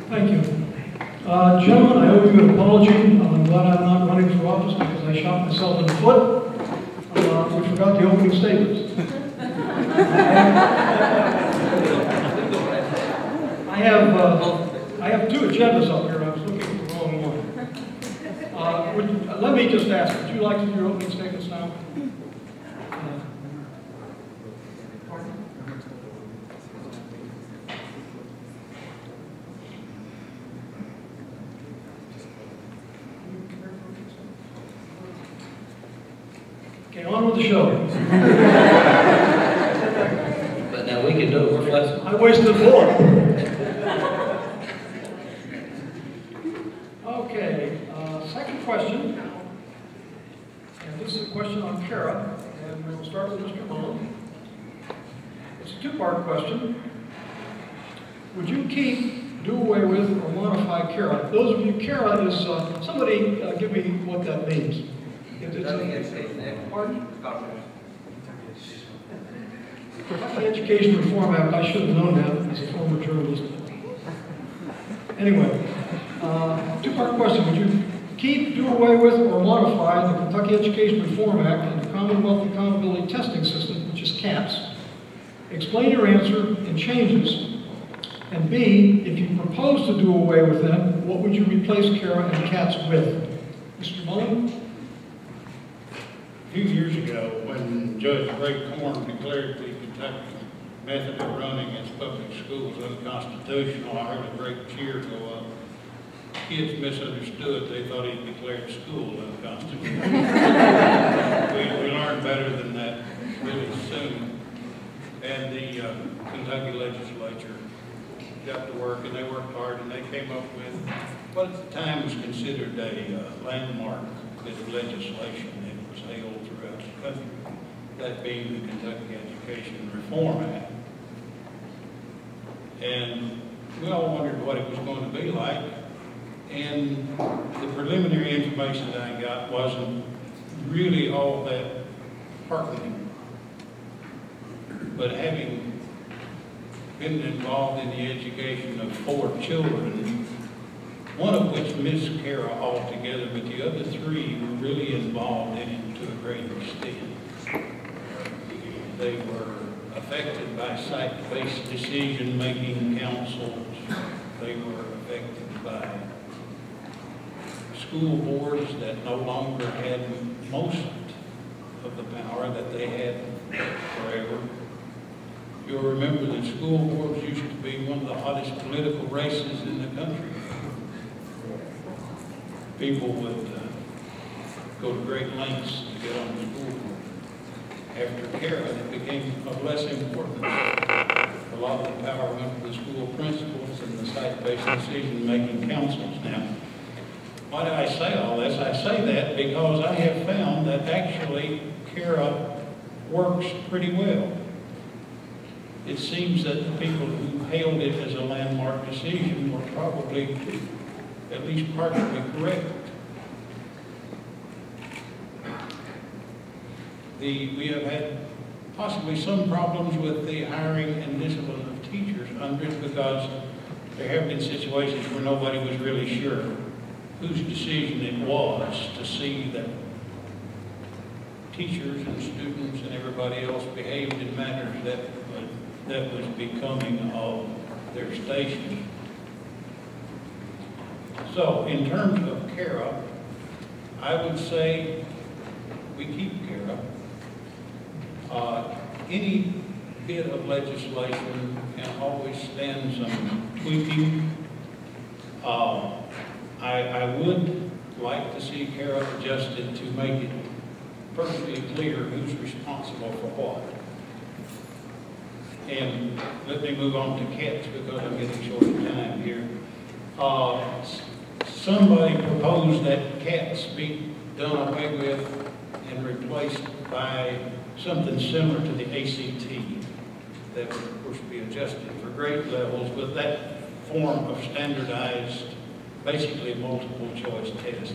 Thank you. Gentlemen, I owe you an apology. I'm glad I'm not running for office because I shot myself in the foot. We forgot the opening statements. I have two agendas up here. I was looking at the wrong one. Let me just ask, would you like to do your opening statements now? Okay, on with the show. But now we can do it, we're flexible. I wasted the bullet. Okay, second question. And this is a question on Kara, and we'll start with Mr. Mullen. It's a two-part question. Would you keep, do away with, or modify Kara? Those of you, Kara is, somebody give me what that means. Pardon? The Education Reform Act, I should have known that as a former journalist. Anyway, two-part question. Would you keep, do away with, or modify the Kentucky Education Reform Act and the Commonwealth Accountability Testing System, which is CATS? Explain your answer and changes. And B, if you propose to do away with them, what would you replace Kara and CATS with? Mr. Mullen? A few years ago, when Judge Ray Corn declared the Kentucky method of running its public schools unconstitutional, I heard a great cheer go up. Kids misunderstood. They thought he declared school unconstitutional. we learned better than that really soon. And the Kentucky legislature got to work, and they worked hard, and they came up with what at the time was considered a landmark bit of legislation. It was hailed throughout the country, that being the Kentucky Education Reform Act. And we all wondered what it was going to be like, and the preliminary information that I got wasn't really all that heartening. But having been involved in the education of 4 children, one of which missed Kara altogether, but the other 3 were really involved in it to a great extent. They were affected by site-based decision-making councils. They were affected by school boards that no longer had most of the power that they had forever. You'll remember that school boards used to be one of the hottest political races in the country. People would go to great lengths to get on the school board. After Kara, it became of less importance. A lot of the power went to the school principals and the site-based decision-making councils. Now, why do I say all this? I say that because I have found that actually Kara works pretty well. It seems that the people who hailed it as a landmark decision were probably at least partially correct. We have had possibly some problems with the hiring and discipline of teachers under it because there have been situations where nobody was really sure whose decision it was to see that teachers and students and everybody else behaved in manners that was becoming of their station. So, in terms of Kara, I would say we keep Kara. Any bit of legislation can always stand some tweaking. I would like to see Kara adjusted to make it perfectly clear who's responsible for what. And let me move on to CATS because I'm getting short of time here. Somebody proposed that CATS be done away with and replaced by something similar to the ACT that would, of course, be adjusted for grade levels with that form of standardized, basically multiple choice test.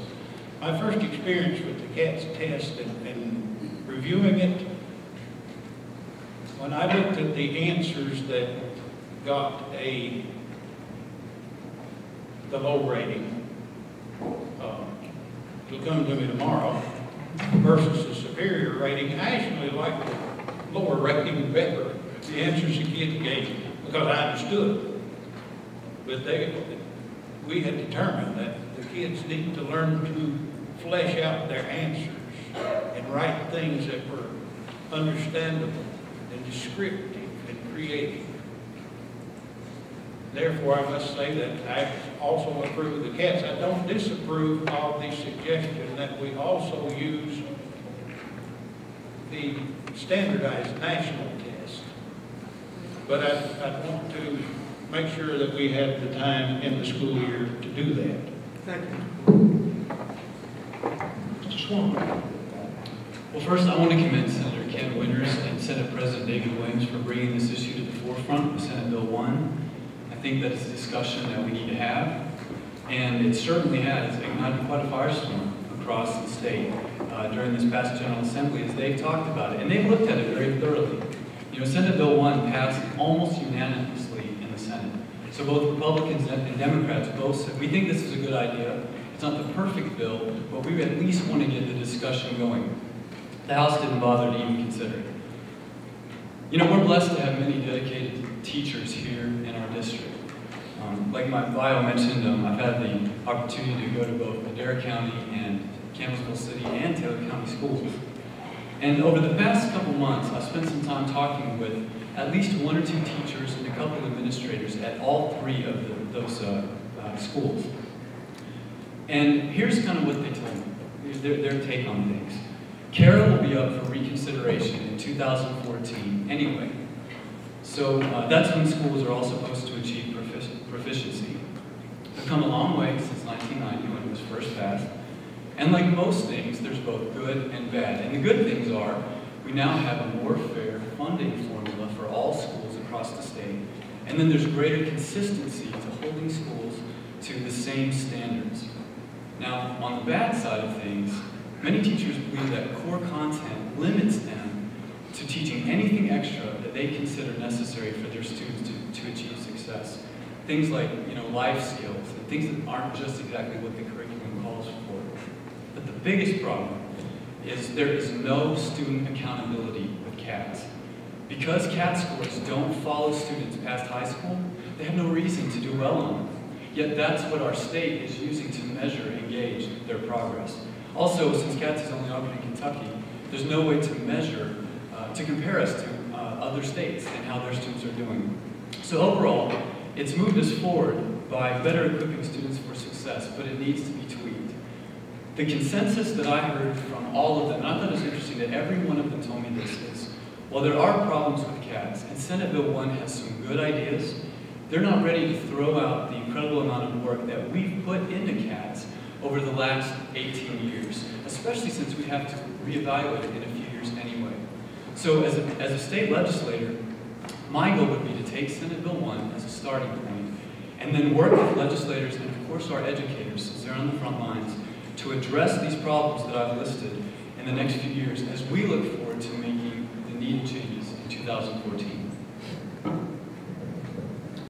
My first experience with the CATS test and reviewing it, when I looked at the answers that got a the low rating, it'll come to me tomorrow, versus the superior rating. I actually like the lower rating better, the answers the kid gave, because I understood. But we had determined that the kids need to learn to flesh out their answers and write things that were understandable and descriptive and creative. Therefore, I must say that I also approve of the cats. I don't disapprove of the suggestion that we also use the standardized national test. But I want to make sure that we have the time in the school year to do that. Thank you. Mr. Swan. Well, first, I want to commend Senator Ken Winters and Senate President David Williams for bringing this issue to the forefront with Senate Bill 1. I think that it's a discussion that we need to have, and it certainly has ignited quite a firestorm across the state during this past General Assembly as they've talked about it, and they've looked at it very thoroughly. You know, Senate Bill 1 passed almost unanimously in the Senate. So both Republicans and Democrats both said, we think this is a good idea. It's not the perfect bill, but we at least want to get the discussion going. The House didn't bother to even consider it. You know, we're blessed to have many dedicated teachers here in our district. Like my bio mentioned, I've had the opportunity to go to both Madera County and Campbellsville City and Taylor County schools. And over the past couple months, I've spent some time talking with at least one or two teachers and a couple of administrators at all three of those schools. And here's kind of what they told me, their take on things. CARA will be up for reconsideration in 2014 anyway. So that's when schools are all supposed to achieve proficiency. They've come a long way since 1990 when it was first passed. And like most things, there's both good and bad. And the good things are, we now have a more fair funding formula for all schools across the state. And then there's greater consistency to holding schools to the same standards. Now, on the bad side of things, many teachers believe that core content limits them to teaching anything extra that they consider necessary for their students to achieve success. Things like, you know, life skills, and things that aren't just exactly what the curriculum calls for. But the biggest problem is there is no student accountability with CATs. Because CAT scores don't follow students past high school, they have no reason to do well on them. Yet that's what our state is using to measure and gauge their progress. Also, since CATS is only offered in Kentucky, there's no way to measure, to compare us to other states and how their students are doing. So overall, it's moved us forward by better equipping students for success, but it needs to be tweaked. The consensus that I heard from all of them, and I thought it was interesting that every one of them told me this, is, while there are problems with CATS, and Senate Bill 1 has some good ideas, they're not ready to throw out the incredible amount of work that we've put into CATS over the last 18 years, especially since we have to reevaluate it in a few years anyway. So as a state legislator, my goal would be to take Senate Bill 1 as a starting point, and then work with legislators and of course our educators, since they're on the front lines, to address these problems that I've listed in the next few years as we look forward to making the needed changes in 2014.